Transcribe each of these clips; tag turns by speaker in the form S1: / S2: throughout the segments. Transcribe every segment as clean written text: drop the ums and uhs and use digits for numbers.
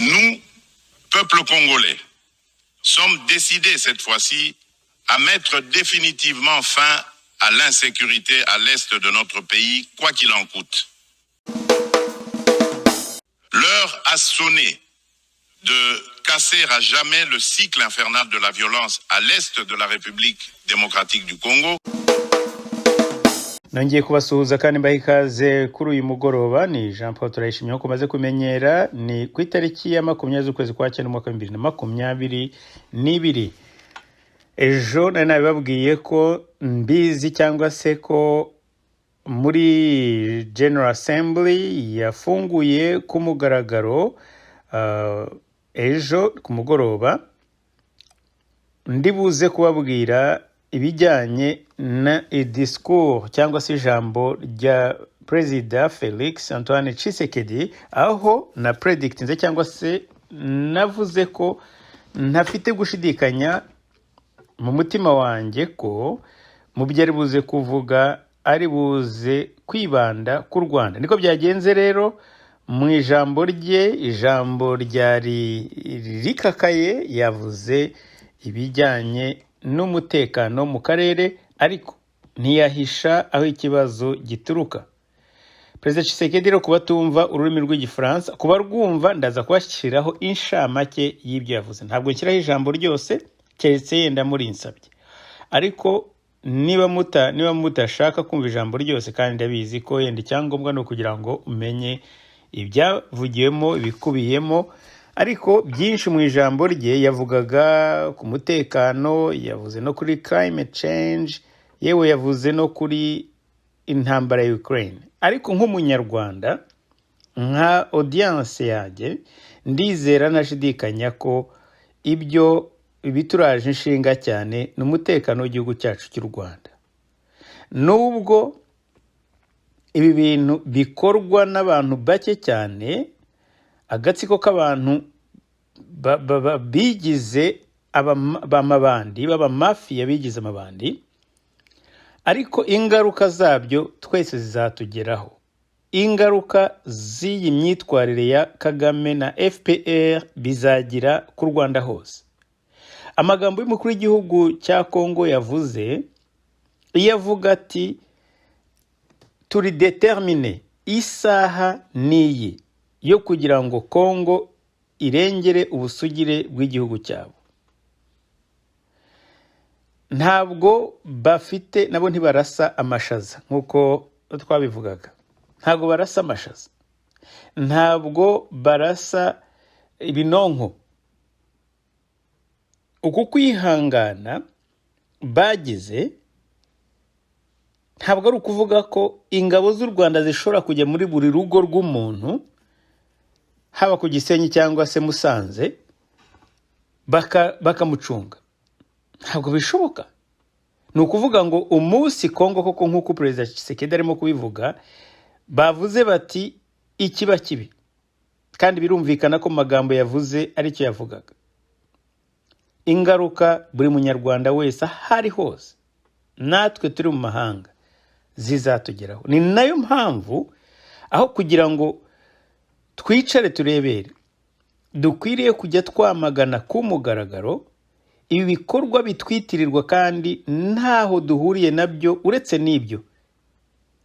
S1: Nous, peuple congolais, sommes décidés cette fois-ci à mettre définitivement fin à l'insécurité à l'est de notre pays, quoi qu'il en coûte. L'heure a sonné de casser à jamais le cycle infernal de la violence à l'est de la République démocratique du Congo.
S2: Nongeye kubasuhuza kandi mbaha ikaze kuri uyu mugoroba. Ni Jean Paul Turayishimye ko maze kumenyera. Ni ku itariki ya 20 z'ukwezi kwa cyenda mwaka 2022. Ejo nari nabibabwiye ko mbizi cyangwa se ko muri General Assembly yafunguye ku mugaragaro ejo ku mugoroba. Ndibuze kubabwira ibijyanye na discours cyangwa se ijambo rya President Felix Antoine Tshisekedi, aho na predictinze cyangwa se navuze ko ntafite gushidikanya mu mutima wanjye ko mu byo ari buze kuvuga ari buze kwibanda ku Rwanda. Niko byagenze rero mu ijambo rye, ijambo ryari rikakaye, yavuze ibijyanye n'umutekano mu karere, ariko ntiyahisha aho ikibazo gituruka. Perezida Tshisekedi rero kuba tumva ururimi rw'igifaransa, kuba rwumva ndaza kubashyiraho inshamake y'ibyo yavuze. Ntabwo nshyiraho ijambo ryose keretse yenda muri insabye, ariko niba mutashaka kumva ijambo ryose, kandi ndabizi ko yenda icyangombwa no kugira ngo umenye ibyavugiwemo, ibikubiyemo. Ariko byinshi mu ijambo rye yavugaga ku mutekano, yavuze no kuri climate change, yewe yavuze no kuri intambara ya Ukraine. Ariko nk'umunyarwanda, nka audience yanjye, ndizera nashidikanya ko ibyo bituraje inshinga cyane n'umutekano w'igihugu cyacu cy'u Rwanda. Nubwo ibi bintu bikorwa n'abantu bake cyane, agatsiko k'abantu bigize abamabandi, b'abamafiya bigize amabandi, ariko ingaruka zabyo twese zizatugeraho. Ingaruka z'iyi myitwarire ya Kagame na FPR bizagira ku Rwanda hose. Amagambo y'umukuru w'igihugu cya Kongo yavuze, yavuga ati turi determine, isaha niyi yo kugira ngo Kongo irengere ubusugire bw'igihugu cyabo. Ntabwo bafite, nabo ntibarasa amashaza nk'uko twabivugaga. Ntabwo barasa amashaza, ntabwo barasa ibinonko. Uku kwihangana bagize ntabwo ari ukuvuga ko ingabo z'u Rwanda zishobora kujya muri buri rugo rw'umuntu, haba ku Gisenyi cyangwa se Musanze, bakamucunga. Ntabwo bishoboka. Ni ukuvuga ngo umunsi Kongo koko nk'uko Perezida Tshisekedi arimo kubivuga, bavuze bati ikiba kibi, kandi birumvikana ko magambo yavuze ari cyo yavugaga. Ingaruka buri munyarwanda wese ahari hose, natwe turi mu mahanga, zizatugeraho. Ni nayo mpamvu aho kugira ngo twicare turebere, dukwiriye kujya twamagana ku mugaragaro ibi bikorwa bitwitirirwa kandi ntaho duhuriye nabyo, uretse n'ibyo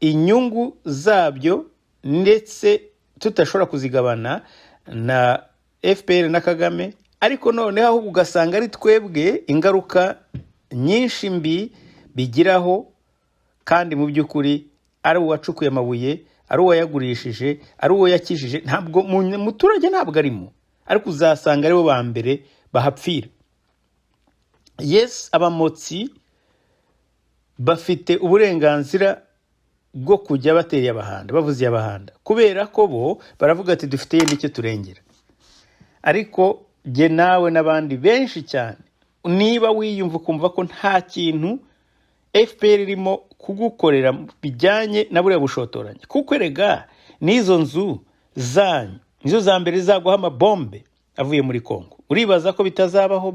S2: inyungu zabyo, ndetse tutashobora kuzigabana na FPR na Kagame. Ariko noneho aho ugasanga ari twebwe ingaruka nyinshi mbi bigiraho, kandi mu by'ukuri ari uwacukuye amabuye, ari uwayagurishije, ari uwo yakijije, ntabwo muturage ntabwo arimo, ariko uzasanga aribo ba mbere bahapfira. Yes, abamotsi bafite uburenganzira bwo kujya batera abahanda, bavuze abahanda, kubera ko bo baravuga ati dufite yenda icyo turengera. Ariko je nawe n'abandi benshi cyane, niba wiyumva kumva ko nta kintu FPR irimo kugukorera bijyanye na buriya bushotoranye, kuko erega n'izo nzu zanyu nizo za mbere zaguha amabombe avuye muri Kongo. Uribaza ko bitazabaho?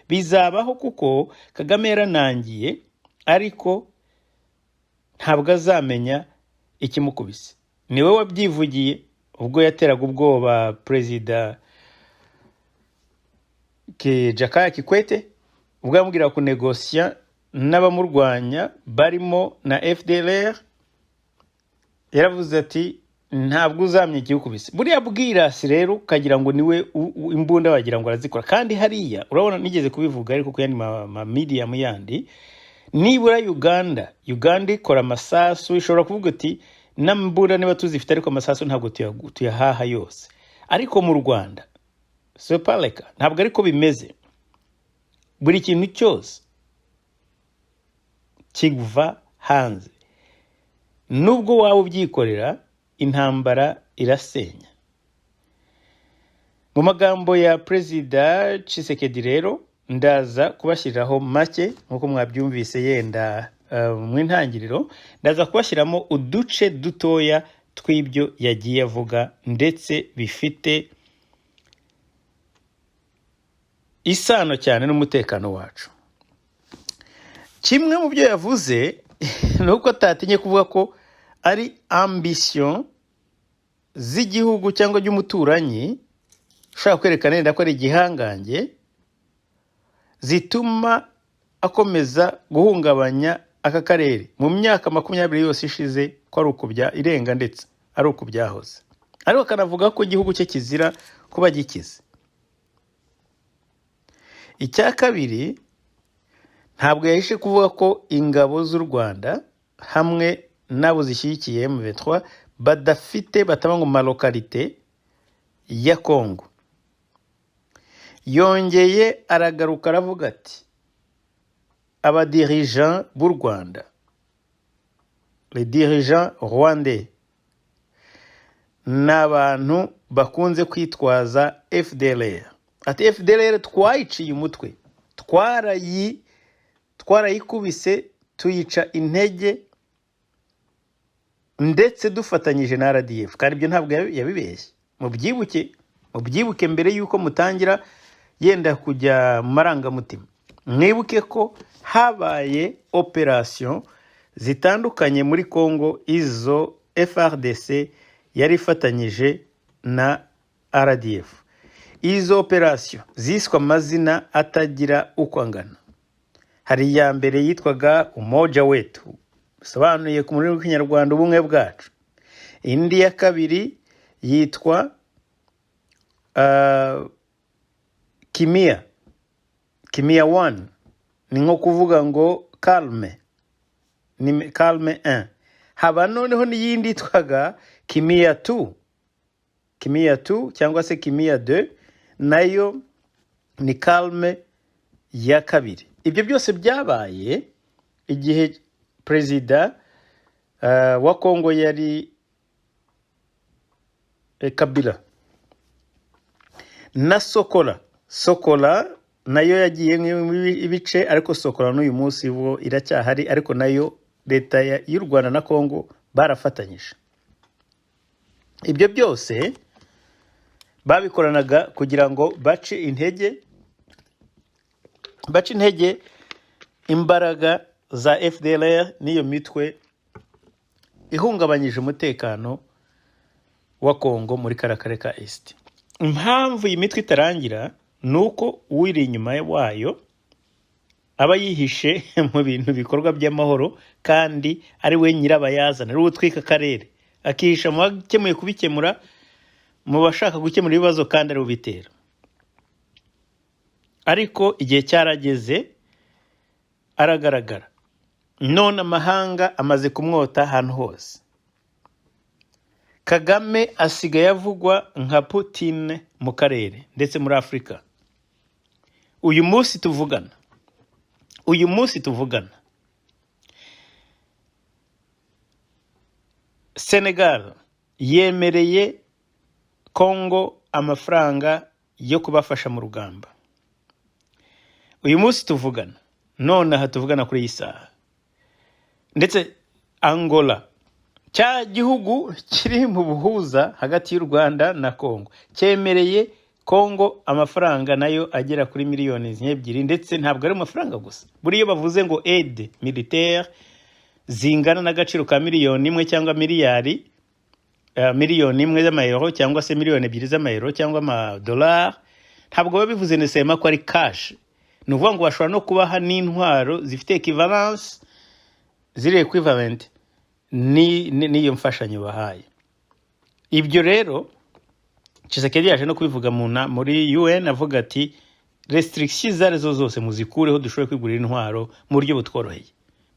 S2: Bizabaho kuko Kagame yaranangiye, ariko ntabwo azamenya ikimukubise. Niwe wabyivugiye ubwo yateraga ubwoba perezida Jakaya Kikwete, ubwo yamubwira kunegosya n'abamurwanya barimo na FDLR, yaravuze ati ntabwo uzamye igikubise. Buriya bwirasi rero ukagira ngo niwe imbunda wagira ngo arazikora, kandi hariya urabona nigeze kubivuga ariko kuyandi ma media mu yandi, nibura Uganda ikora amasasu, ishobora kuvuga ati nambura niba tuzifite ariko amasasu ntabwo tuyahaha yose. Ariko mu Rwanda sepaleka ntabwo ariko bimeze. Buri kintu cyose kiva hanze, nubwo waba ubyikorera, intambara irasenya. Mu magambo ya Perezida Tshisekedi rero ndaza kubashyiriraho make nkuko mwabyumvise yenda mu intangiriro, ndaza kubashyiramo uduce dutoya tw'ibyo yagiye avuga ndetse bifite isano cyane n'umutekano wacu. Kimwe mu byo yavuze nuko atatinye kuvuga ko ari ambition z'igihugu cyangwa cy'umuturanyi ushaka kwerekana nenda ko ari igihangange, zituma akomeza guhungabanya aka karere mu myaka 20 yose ishize, ko ari uko irenga ndetse ari uko byahoze. Ariko akanavuga ko igihugu cye kizira kuba gikize. Icya kabiri, ntabwo yahishe kuvuga ko ingabo z'u Rwanda hamwe nabo zishyigikiye M23 bataba ngo malokalite ya Congo. Yongeye aragaruka aravuga ati abadirigeants b'u Rwanda, les dirigeants rwandais, n'abantu bakunze kwitwaza FDLR. Ati FDLR twayiciye umutwe, twarayikubise tuyica intege ndetse dufatanyije na RDF. Kandi ibyo ntabwo yabibeshye. Mubyibuke mbere yuko mutangira yenda kujya marangamutima, mwibuke ko habaye operation zitandukanye muri Congo, izo FRDC yari ifatanyije na RDF. Izo operation ziswa amazina atagira uko angana. Hari ya mbere yitwaga Umoja Wetu, bisobanuye ku rurimi rw'Ikinyarwanda ubumwe bwacu. Indi ya kabiri yitwa Kimia 1, ni nko kuvuga ngo Calme 1. Haba noneho n'iyindi yitwaga Kimia 2 cyangwa se Kimia 2, nayo ni Calme ya kabiri. Ibyo byose byabaye igihe Perezida wa Congo yari Kabila. Na Sokola nayo yagiye ibice, ariko Sokola n'uyu munsi bo iracyahari, ariko nayo leta y'u Rwanda na Congo barafatanyije. Ibyo byose babikoranaga kugira ngo bace intege imbaraga za FDLR n'iyo mitwe ihungabanyije umutekano wa Congo muri karakare ka East. Impamvu iyi mitwe itarangira nuko uwiri inyuma wayo aba yihishe mu bintu bikorwa by'amahoro, kandi ari we nyirabayazana, ari utwika akarere, akihisha mu bakemuye kubikemura, mu bashaka gukemura ibibazo kandi ari ubitera. Ariko igihe cyarageze aragaragara, none amahanga amaze kumwota ahantu hose. Kagame asigaye avugwa nka Putin mu karere ndetse muri Afrika. Uyu munsi tuvugana Senegal yemereye Congo amafaranga yo kubafasha mu rugamba. Uyu munsi tuvugana, none aha tuvugana kuri iyi saha, ndetse Angola, cya gihugu kiri mu buhuza hagati y'u Rwanda na Congo, cyemereye Congo amafaranga nayo agera kuri miliyoni 2, ndetse ntabwo ari amafaranga gusa. Buriyo bavuze ngo aide militaire zingana n'agaciro ka miliyoni 1 cyangwa miliyari, miliyoni imwe z'amayero cyangwa se miliyoni ebyiri z'amayero cyangwa amadolari, ntabwo biba bivuze nesema ko ari kashi. Ni ukuvuga ngo bashobora no kubaha n'intwaro zifite equivalence, ziri equivalent n'iyo mfashanyo bahaye. Ibyo rero Tshisekedi yaje no kubivuga muri UN, avuga ati restrictions zari zo zose muzikureho, dushobore kwigurira intwaro mu buryo butworoheye,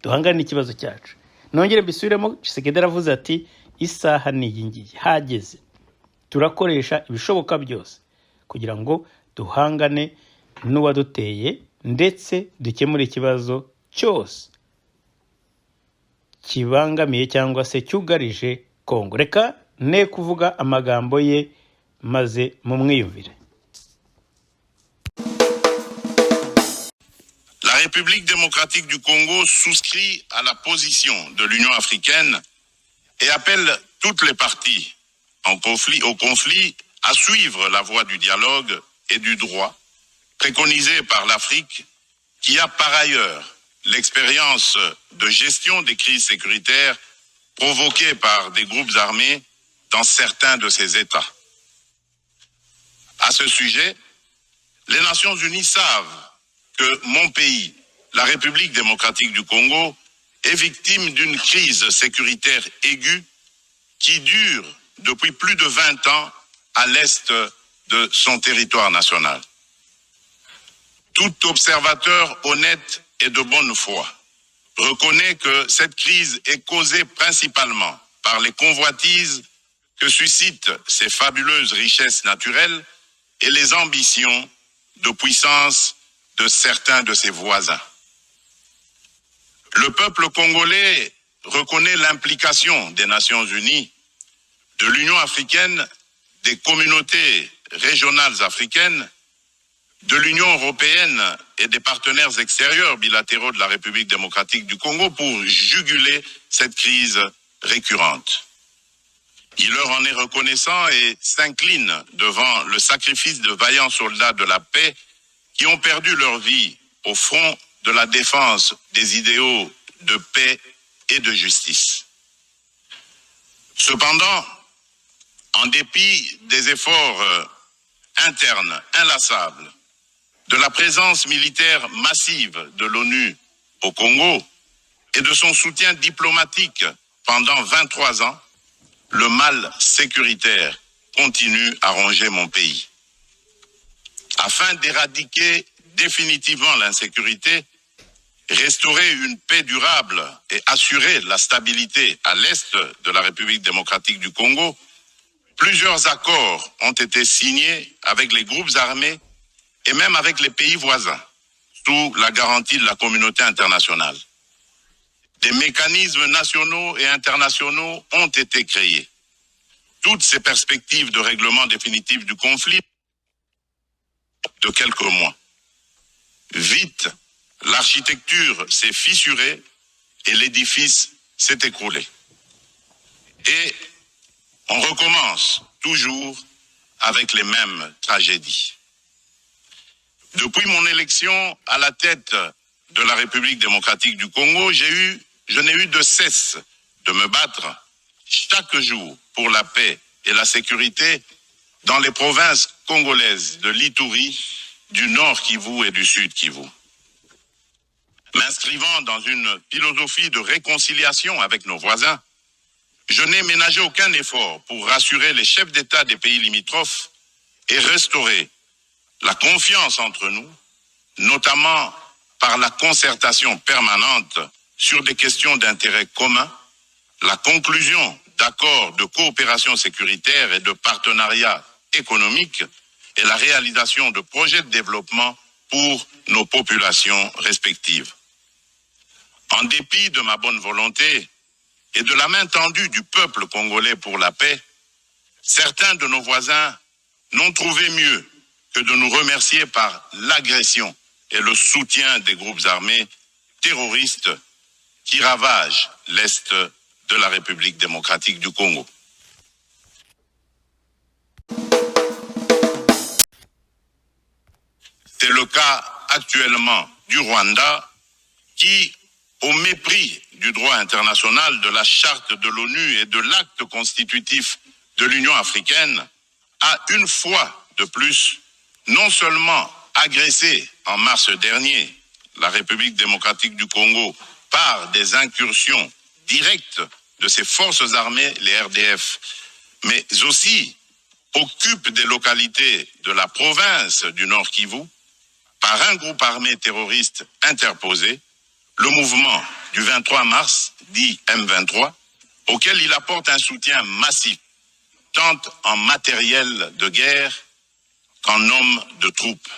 S2: duhangane n'ikibazo cyacu. Nongere mbisubiremo, Tshisekedi aravuze ati isaha ni iyi ngiyi, hageze turakoresha ibishoboka byose kugira ngo duhangane n'uwaduteye ndetse dukemure ikibazo cyose kibangamiye cyangwa se cyugarije Kongo. Reka ne kuvuga amagambo ye maze mumwiyumvire.
S1: La République démocratique du Congo souscrit à la position de l'Union africaine et appelle toutes les parties au conflit à suivre la voie du dialogue et du droit préconisée par l'Afrique, qui a par ailleurs l'expérience de gestion des crises sécuritaires provoquées par des groupes armés dans certains de ces États. À ce sujet, les Nations Unies savent que mon pays, la République démocratique du Congo, est victime d'une crise sécuritaire aiguë qui dure depuis plus de 20 ans à l'est de son territoire national. Tout observateur honnête et de bonne foi reconnaît que cette crise est causée principalement par les convoitises que suscitent ces fabuleuses richesses naturelles et les ambitions de puissance de certains de ses voisins. Le peuple congolais reconnaît l'implication des Nations Unies, de l'Union africaine, des communautés régionales africaines, de l'Union européenne et des partenaires extérieurs bilatéraux de la République démocratique du Congo pour juguler cette crise récurrente. Il leur en est reconnaissant et s'incline devant le sacrifice de vaillants soldats de la paix qui ont perdu leur vie au front de la défense des idéaux de paix et de justice. Cependant, en dépit des efforts internes inlassables, de la présence militaire massive de l'ONU au Congo et de son soutien diplomatique pendant 23 ans, le mal sécuritaire continue à ronger mon pays. Afin d'éradiquer définitivement l'insécurité, restaurer une paix durable et assurer la stabilité à l'est de la République démocratique du Congo, plusieurs accords ont été signés avec les groupes armés et même avec les pays voisins, sous la garantie de la communauté internationale. Des mécanismes nationaux et internationaux ont été créés. Toutes ces perspectives de règlement définitif du conflit de quelques mois. Vite, l'architecture s'est fissurée et l'édifice s'est écroulé. Et on recommence toujours avec les mêmes tragédies. Depuis mon élection à la tête de la République démocratique du Congo, je n'ai eu de cesse de me battre chaque jour pour la paix et la sécurité dans les provinces congolaises de l'Ituri, du Nord Kivu et du Sud Kivu. M'inscrivant dans une philosophie de réconciliation avec nos voisins, je n'ai ménagé aucun effort pour rassurer les chefs d'État des pays limitrophes et restaurer la confiance entre nous, notamment par la concertation permanente sur des questions d'intérêt commun, la conclusion d'accords de coopération sécuritaire et de partenariat économique et la réalisation de projets de développement pour nos populations respectives. En dépit de ma bonne volonté et de la main tendue du peuple congolais pour la paix, certains de nos voisins n'ont trouvé mieux que de nous remercier par l'agression et le soutien des groupes armés terroristes qui ravagent l'Est de la République démocratique du Congo. C'est le cas actuellement du Rwanda qui, au mépris du droit international, de la charte de l'ONU et de l'acte constitutif de l'Union africaine a une fois de plus non seulement agressé en mars dernier la République démocratique du Congo par des incursions directes de ses forces armées, les RDF, mais aussi occupe des localités de la province du Nord Kivu par un groupe armé terroriste interposé, le mouvement du 23 mars, dit M23, auquel il apporte un soutien massif, tant en matériel de guerre qu'en hommes de troupes.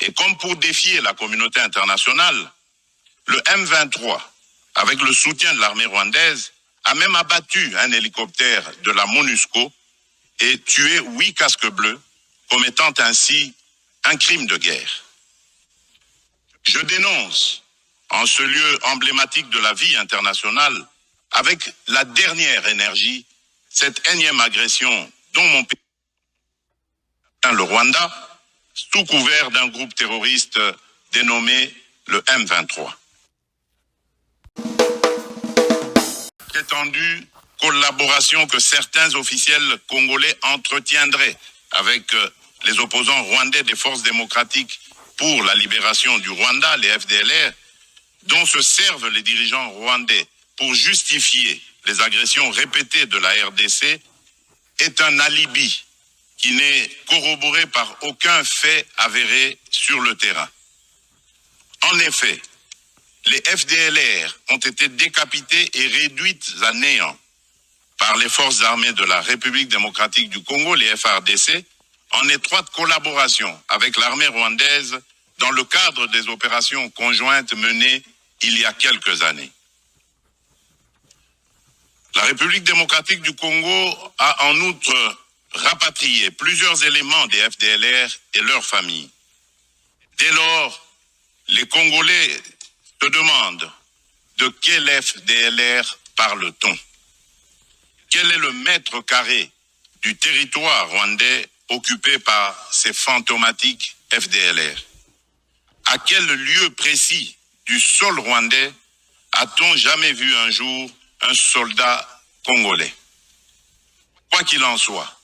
S1: Et comme pour défier la communauté internationale, le M23, avec le soutien de l'armée rwandaise, a même abattu un hélicoptère de la MONUSCO et tué 8 casques bleus, commettant ainsi un crime de guerre. Je dénonce, en ce lieu emblématique de la vie internationale, avec la dernière énergie, cette énième agression dont mon pays, le Rwanda, sous couvert d'un groupe terroriste dénommé le M23. Prétendue collaboration que certains officiels congolais entretiendraient avec les opposants rwandais des forces démocratiques pour la libération du Rwanda, les FDLR, dont se servent les dirigeants rwandais pour justifier les agressions répétées de la RDC, est un alibi qui n'est corroboré par aucun fait avéré sur le terrain. En effet, les FDLR ont été décapités et réduites à néant par les forces armées de la République démocratique du Congo, les FARDC, en étroite collaboration avec l'armée rwandaise dans le cadre des opérations conjointes menées il y a quelques années. La République démocratique du Congo a en outre rapatrié plusieurs éléments des FDLR et leurs familles. Dès lors, les Congolais se demandent de quel FDLR parle-t-on? Quel est le mètre carré du territoire rwandais occupé par ces fantomatiques FDLR? À quel lieu précis du sol rwandais a-t-on jamais vu un jour un soldat congolais? Quoi qu'il en soit,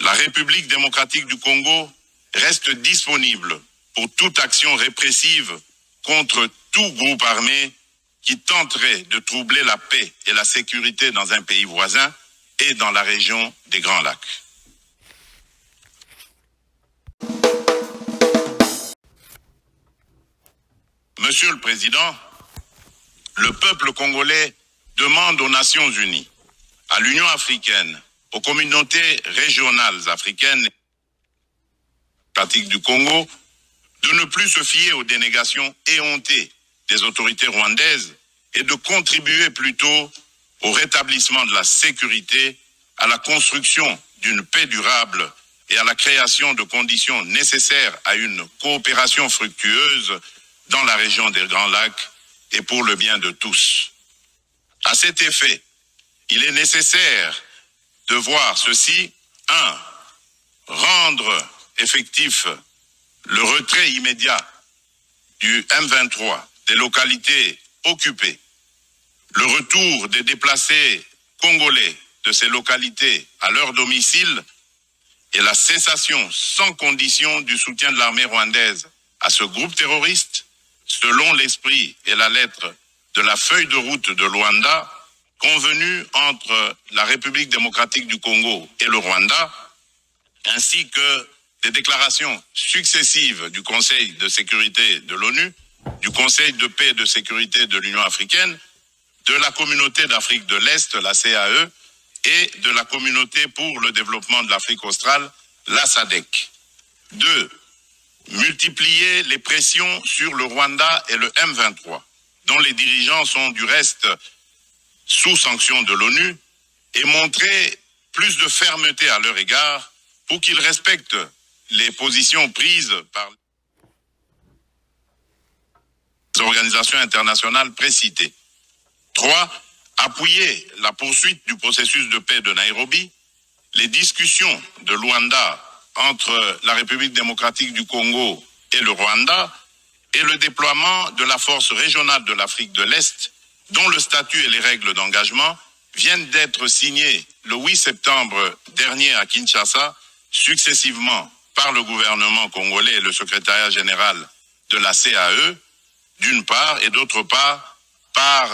S1: la République démocratique du Congo reste disponible pour toute action répressive contre tout groupe armé qui tenterait de troubler la paix et la sécurité dans un pays voisin et dans la région des Grands Lacs. Monsieur le Président, le peuple congolais demande aux Nations Unies, à l'Union africaine, aux communautés régionales africaines du Congo, de ne plus se fier aux dénégations éhontées des autorités rwandaises et de contribuer plutôt au rétablissement de la sécurité, à la construction d'une paix durable et à la création de conditions nécessaires à une coopération fructueuse dans la région des Grands Lacs et pour le bien de tous. À cet effet, il est nécessaire de voir ceci, 1. Rendre effectif le retrait immédiat du M23 des localités occupées, le retour des déplacés congolais de ces localités à leur domicile et la cessation sans condition du soutien de l'armée rwandaise à ce groupe terroriste, selon l'esprit et la lettre de la feuille de route de Luanda, convenue entre la République démocratique du Congo et le Rwanda, ainsi que des déclarations successives du Conseil de sécurité de l'ONU, du Conseil de paix et de sécurité de l'Union africaine, de la Communauté d'Afrique de l'Est, la CAE, et de la Communauté pour le développement de l'Afrique australe, la SADC. 2. Multiplier les pressions sur le Rwanda et le M23, dont les dirigeants sont du reste sous sanction de l'ONU, et montrer plus de fermeté à leur égard pour qu'ils respectent les positions prises par les organisations internationales précitées. 3. Appuyer la poursuite du processus de paix de Nairobi, les discussions de Luanda entre la République démocratique du Congo et le Rwanda, et le déploiement de la force régionale de l'Afrique de l'Est, dont le statut et les règles d'engagement viennent d'être signés le 8 septembre dernier à Kinshasa, successivement par le gouvernement congolais et le secrétariat général de la CAE, d'une part, et d'autre part, par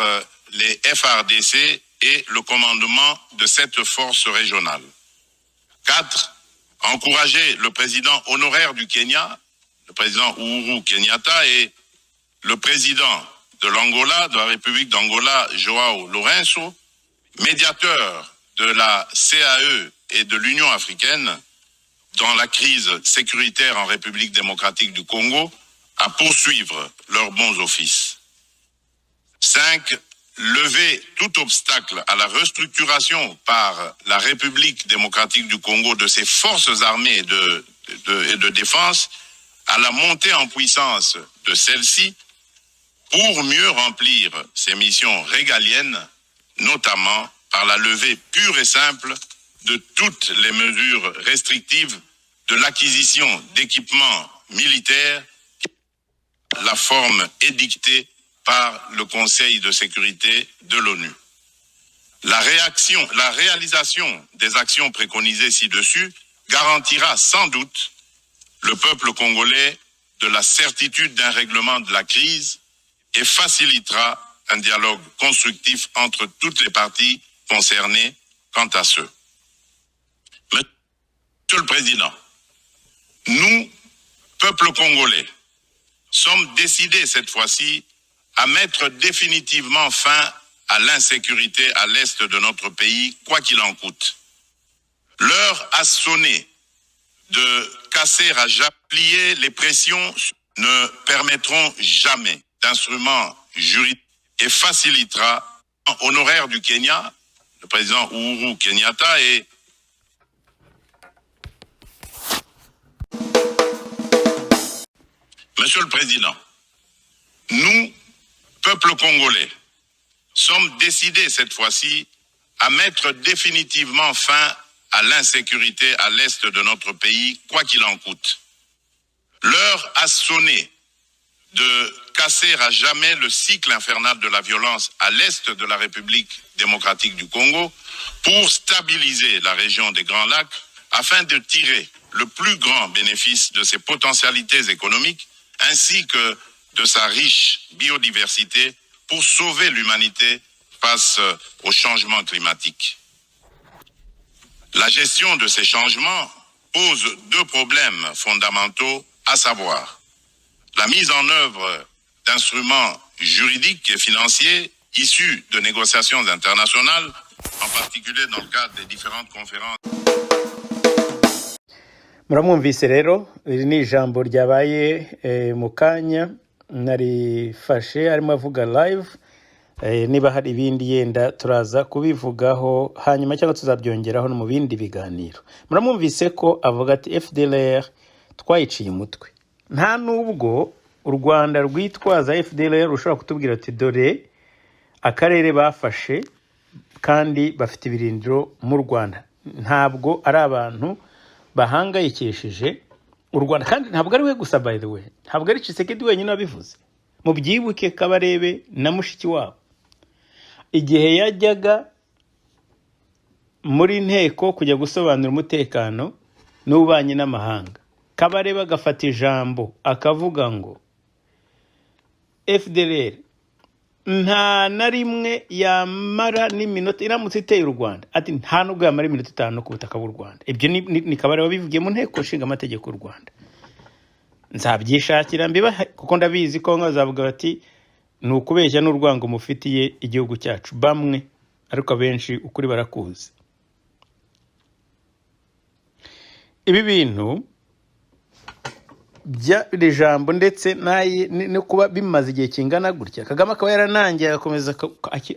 S1: les FARDC et le commandement de cette force régionale. 4. Encourager le président honoraire du Kenya, le président Uhuru Kenyatta, et le président de l'Angola, de la République d'Angola, Joao Lourenço, médiateur de la CAE et de l'Union africaine dans la crise sécuritaire en République démocratique du Congo, à poursuivre leurs bons offices. 5. Lever tout obstacle à la restructuration par la République démocratique du Congo de ses forces armées et de défense, à la montée en puissance de celles-ci pour mieux remplir ses missions régaliennes, notamment par la levée pure et simple de toutes les mesures restrictives de l'acquisition d'équipements militaires, la forme édictée par le Conseil de sécurité de l'ONU. La réalisation des actions préconisées ci-dessus garantira sans doute le peuple congolais de la certitude d'un règlement de la crise et facilitera un dialogue constructif entre toutes les parties concernées quant à ce. Monsieur le Président, nous, peuple congolais, sommes décidés cette fois-ci à mettre définitivement fin à l'insécurité à l'est de notre pays, quoi qu'il en coûte. L'heure a sonné de casser à jamais. Plier les pressions ne permettront jamais d'instruments juridiques et facilitera honoraire du Kenya, le président Uhuru Kenyatta, et Monsieur le Président, nous, peuple congolais, sommes décidés cette fois-ci à mettre définitivement fin à l'insécurité à l'est de notre pays, quoi qu'il en coûte. L'heure a sonné de casser à jamais le cycle infernal de la violence à l'est de la République démocratique du Congo pour stabiliser la région des Grands Lacs afin de tirer le plus grand bénéfice de ses potentialités économiques ainsi que de sa riche biodiversité pour sauver l'humanité face au changement climatique. La gestion de ces changements pose deux problèmes fondamentaux, à savoir la mise en œuvre d'instruments juridiques et financiers issus de négociations internationales, en particulier dans le cadre des différentes conférences.
S2: Muramwumvise rero iri ni ijambo ryabaye mu kanya narifashe arimo avuga live niba hari ibindi yenda turaza kubivugaho hanyuma cyangwa tuzabyongeraho no mu bindi biganiro. Muramwumvise ko avuga ati FDLR twayiciye umutwe. Nta nubwo u Rwanda rwitwaza FDLR rushobora kutubwira ati dore akarere bafashe kandi bafite ibirindiro mu Rwanda. Ntabwo ari abantu bahangayikishije u Rwanda, kandi ntabwo ari we gusa, by the way, ntabwo ari Tshisekedi wenyine wabivuze. Mu byibuke Kabarebe na mushiki wabo igihe yajyaga muri nteko kujya gusobanura umutekano n'ubanye n'amahanga, Kabarebe agafata ijambo akavuga ngo FDLR nta na rimwe yamara n'iminota iramutse iteye u Rwanda, ati nta nubwo yamara iminota 5 ku butaka bw'u Rwanda. Ibyo ni Kabarebe wabivugiye mu nteko nshinga amategeko y'u Rwanda. Nzabyishakira mbiba kuko ndabizi ko bazavuga bati ni ukubeshya n'urwango mufitiye igihugu cyacu bamwe, ariko abenshi ukuri barakuzi. Ibi bintu bya ijambo ndetse no kuba bimaze igihe kingana gutya, Kagame akaba yaranangiye akomeza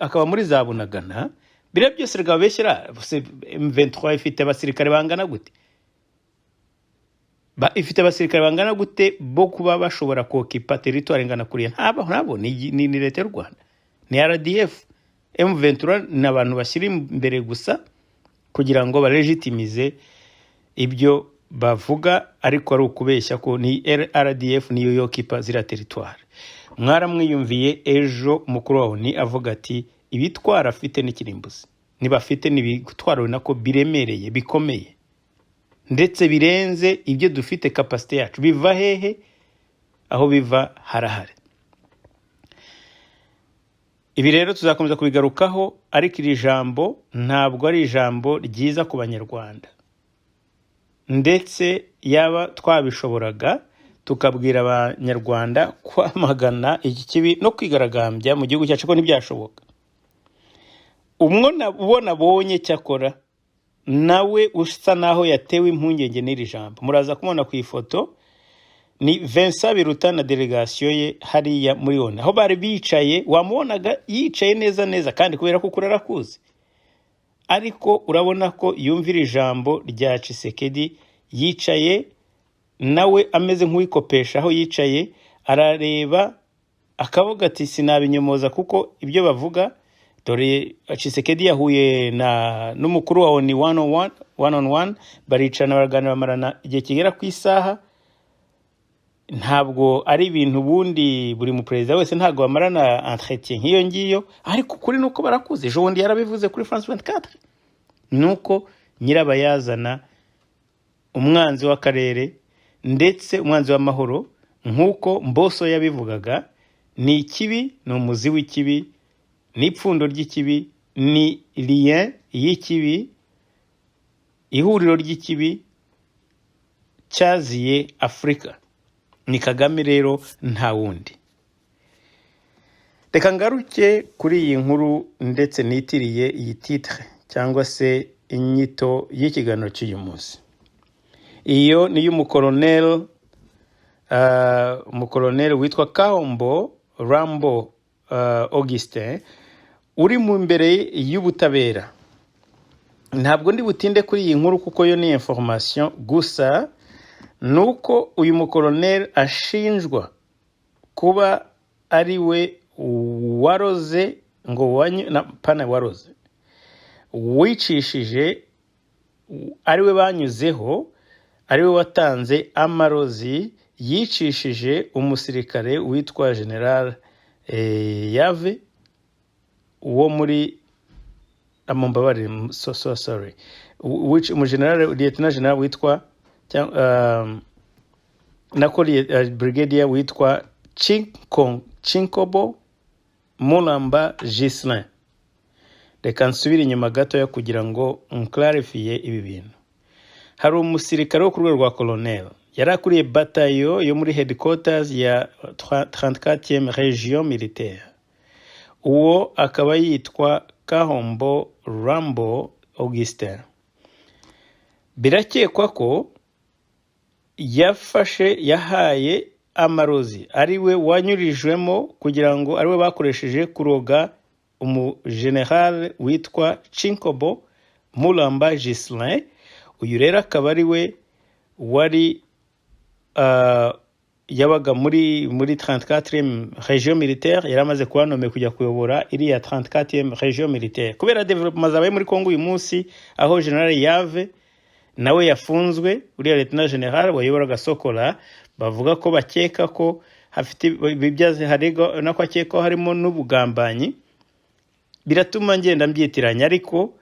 S2: akaba muri zabunagana, bire byose rwabeshyira M23 ifite abasirikare bangana gute, ifite abasirikare bangana gute bo kuba bashobora kokipa territoire ingana kuriya? Nabo ni leta y'u Rwanda, ni RDF. M23 n'abantu bashyira imbere gusa kugira ngo balegitimize ibyo bavuga, ariko ari ukubeshya ko ni RDF niyo yokipa zira territoire. Mwaramwiyumviye ejo mukuru waho ni avuga ati ibitwara afite n'ikirimbuzi nibafite n'ibitwaro nako biremereye bikomeye ndetse birenze ibyo dufite capacity yacu. Biva hehe? Aho biva harahari. Ibi rero tuzakomeza kubigarukaho, ariko iri jambo ntabwo ari ijambo ryiza ku banyarwanda, ndetse yaba twabishoboraga tukabwira abanyarwanda kwamagana iki kibi no kwigaragambya mu gihugu cyacu ko ntibyashoboka. Ubona abonye cyakora nawe usa naho yatewe impungenge n'iri jambo. Muraza kumubona ku ifoto, ni Vincent Biruta na delegation ye hariya muri ona, aho bari bicaye. Wamubonaga yicaye neza kandi kubera ko kurarakuze, ariko urabona ko yumvira ijambo rya Tshisekedi. Yicaye nawe ameze nk'uwikopesha aho yicaye, arareba akavuga ati sinabinyomoza kuko ibyo bavuga. Dore Tshisekedi yahuye n'umukuru wa ONU one on one, baricana baraganira bamarana igihe kigera ku isaha. Ntabwo ari ibintu bundi buri mu president wese ntabwo bamarana entretien nk'iyo ngiyo, ariko kuri nuko barakuze. Ejo bundi yarabivuze kuri France 24, nuko nyirabayazana umwanzi w'akarere ndetse umwanzi w'amahoro, nk'uko Mboso yabivugaga, ni ikibi, ni umuzi w'ikibi, ni ipfundo ry'ikibi, ni lien y'ikibi, ihuriro ry'ikibi cyaziye Afrika. Ni Kagame rero nta wundi. Reka ngaruke kuri iyi nkuru ndetse nitiriye iyi titre cyangwa se inyito y'ikiganiro cy'uyu munsi. Iyo ni y'umukolonel witwa Kahombo Rambo Augustin, uri mu mbere y'ubutabera. Ntabwo ndi butinde kuri iyi nkuru kuko yo ni information gusa, nuko uyu mukolonel ashinjwa kuba ari we waroze waroze wicishije, ari we banyuzeho, ari we watanze amarozi yicishije umusirikare witwa General Yave uwo muri Amombabare, sorry, which umugeneral lieutenant general witwa brigadier witwa Chinkobo Mulamba Gislin. Reka nsubire inyuma gato ya kugira ngo unclarifie ibi bintu. Hari umusirikare wo ku rwego rwa colonel yari akuriye batayo yo muri headquarters ya 34e region militaire. Uwo akaba yitwa Kahombo Rambo Augustin. Birakekwa ko yahaye amarozi ari we wanyurijwemo kugira ngo ari we bakoresheje kuroga umugeneral witwa Chinkobo Mulamba Gislin. Uyu rero akaba ari we wari yabaga muri 34e region militaire, yaramaze kubanome kujya kuyobora iriya 34e region militaire kubera development zabaye muri Kongo uyu munsi, aho General Yave nawe yafunzwe. Uriya Lieutenant General wayoboraga Sokola, bavuga ko bakeka ko hafite bibyaze harego nako akeka harimo n'ubugambanyi. Biratuma ngenda mbyitiranya, ariko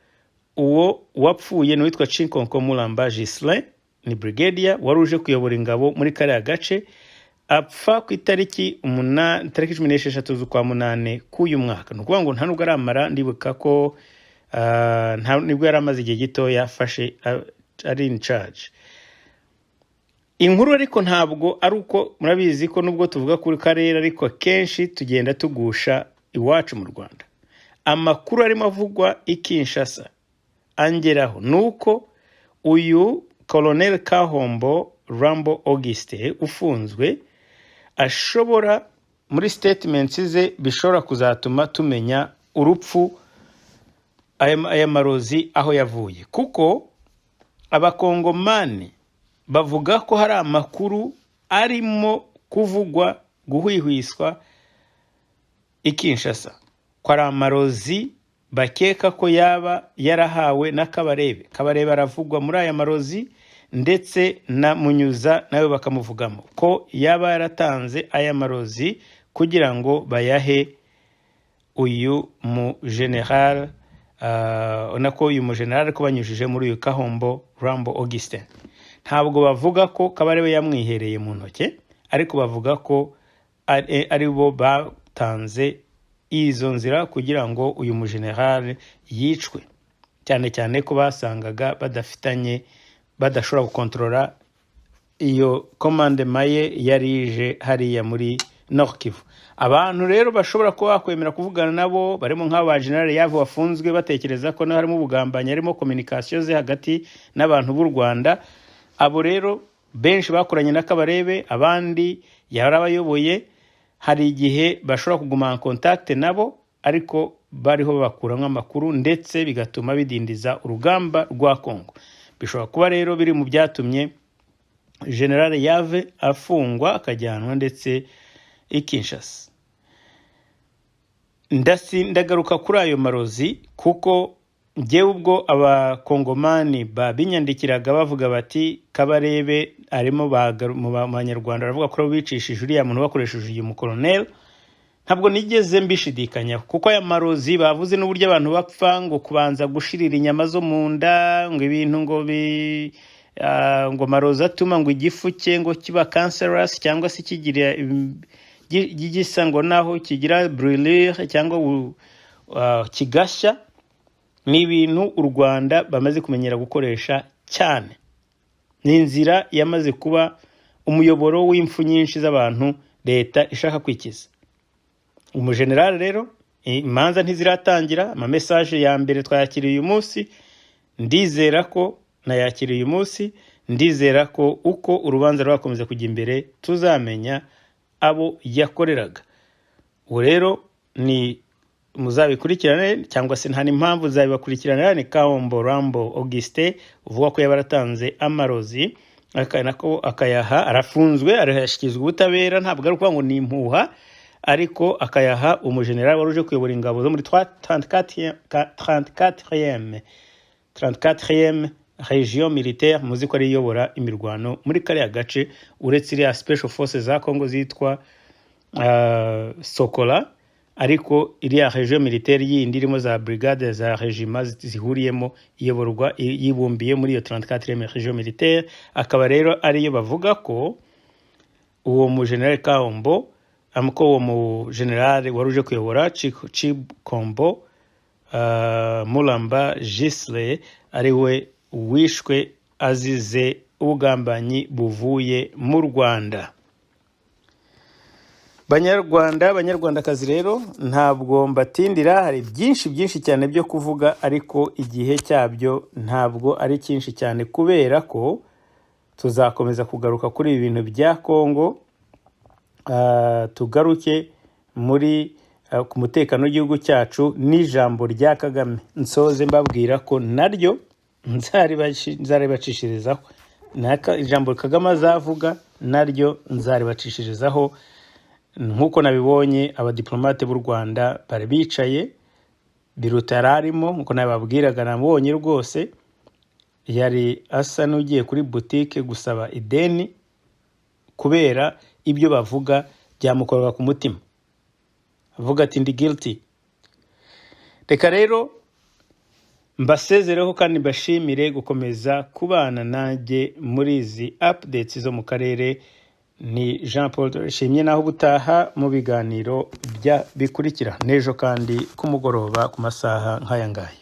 S2: uwo wapfuye ni witwa Chinkonko Mulamba Gislin, ni brigadier waruje kuyobora ingabo muri kare gace. Apfa ku itariki 16 z'ukwa munane k'uyu mwaka. Nukuvuga ngo nta nubwo aramara, ndibuka ko nibwo yaramaze igihe gito yafashe ari in charge. Inkuru ariko ntabwo ari uko, murabizi ko nubwo tuvuga kuri karere ariko kenshi tugenda tugusha iwacu mu Rwanda. Amakuru arimo avugwa Kinshasa angeraho nuko uyu Colonel Kahombo Rambo Auguste ufunzwe ashobora muri statements ze bishobora kuzatuma tumenya urupfu aya marozi aho yavuye, kuko abakongomani bavuga ko hari amakuru arimo kuvugwa guhwihwiswa Kinshasa ko ari amarozi bakeka ko yaba yarahawe na Kabarebe. Kabarebe aravugwa muri aya marozi, ndetse na Munyuza nawe bakamuvugamo ko yaba yaratanze aya marozi kugira ngo bayahe uyu mu general nako uyu mujenerali ariko banyujije muri uyu Kahombo Rambo Augustin. Ntabwo bavuga ko Kabarebe yamwihereye mu ntoke, ariko bavuga ko ari bo batanze izo nzira kugira ngo uyu mujenerali yicwe, cyane cyane ko basangaga badashobora gukontorora iyo komande maye yari ije hariya muri Nord Kivu. Abantu rero bashobora kuba bakwemera kuvugana nabo barimo nk'aba general Yave wafunzwe batekereza ko harimo ubugambanyi, harimo communication ze hagati n'abantu b'u Rwanda. Abo rero benshi bakoranye na Kabarebe, abandi yarabayoboye, hari igihe bashobora kuguma en contact nabo, ariko bariho bakuramo amakuru ndetse bigatuma bidindiza urugamba rwa Kongo. Bishobora kuba rero biri mu byatumye General Yave afungwa akajyanwa ndetse Kinshasa. Ndagaruka kuri ayo marozi kuko njyewe ubwo abakongomani babinyandikiraga bavuga bati Kabarebe arimo mu banyarwanda baravuga ko bicishije uriya muntu bakoresheje uyu mukolonel, ntabwo nigeze mbishidikanya kuko aya marozi bavuze n'uburyo abantu bapfa ngo kubanza gushirira inyama zo mu nda, ngo ibintu ngo marozi atuma ngo igifu cye ngo kiba cancerous cyangwa se kigira gisa ngo naho kigira brûlure cyangwa kigashya. Ni ibintu u Rwanda bamaze kumenyera gukoresha cyane. Ni inzira yamaze kuba umuyoboro w'imfu nyinshi z'abantu leta ishaka kwikiza. Umujenerali rero imanza ntiziratangira, ama message ya mbere twayakiriye uyu munsi, ndizera ko nayakiriye uyu munsi, ndizera ko uko urubanza rwakomeza kujya imbere tuzamenya abo yakoreraga. Ubu rero ni muzabikurikirane cyangwa se nta n'impamvu zabibakurikirana. Ni Kahombo Rambo Augustin uvuga ko yabaratanze amarozi nako akayaha, arafunzwe, arashyikirizwa ubutabera, ntabwo ari ukuvuga ngo ni impuha, ariko akayaha umujenerali wari uje kuyobora ingabo zo muri 34e region militaire, muzi ko ari iyobora imirwano muri kariya gace, uretse iriya special forces za Congo zitwa Sokola, ariko iriya region militaire yindi irimo za brigade za regiment zihuriyemo iyoborwa yibumbiye muri iyo 34e region militaire. Akaba rero ariyo bavuga ko uwo mu general Kahombo amko uwo mu general waruje kuyobora Chikombo Mulamba Gisle ariwe wishwe azize ubugambanyi buvuye mu Rwanda. Banyarwandakazi rero ntabwo mbatindira, hari byinshi cyane byo kuvuga, ariko igihe cyabyo ntabwo ari cyinshi cyane kubera ko tuzakomeza kugaruka kuri ibi bintu bya Kongo. Tugaruke muri ku mutekano w'igihugu cyacu n'ijambo rya Kagame. Nsoze mbabwira ko naryo nzaribacishirizaho, ijambo Kagame azavuga naryo nzaribacishirizaho. Nkuko nabibonye abadiplomate b'u Rwanda bari bicaye, Biruta yararimo, nkuko nababwiraga namubonye rwose yari asa n'ugiye kuri boutique gusaba ideni kubera ibyo bavuga byamukorwa ku mutima, avuga ati ndi guilty. Reka rero mbasezereho kandi mbashimire gukomeza kubana nanjye muri izi updates zo mu karere. Ni Jean Paul Shimye, naho gutaha mu biganiro bikurikira n'ejo kandi ku mugoroba ku masaha nk'aya ngaya.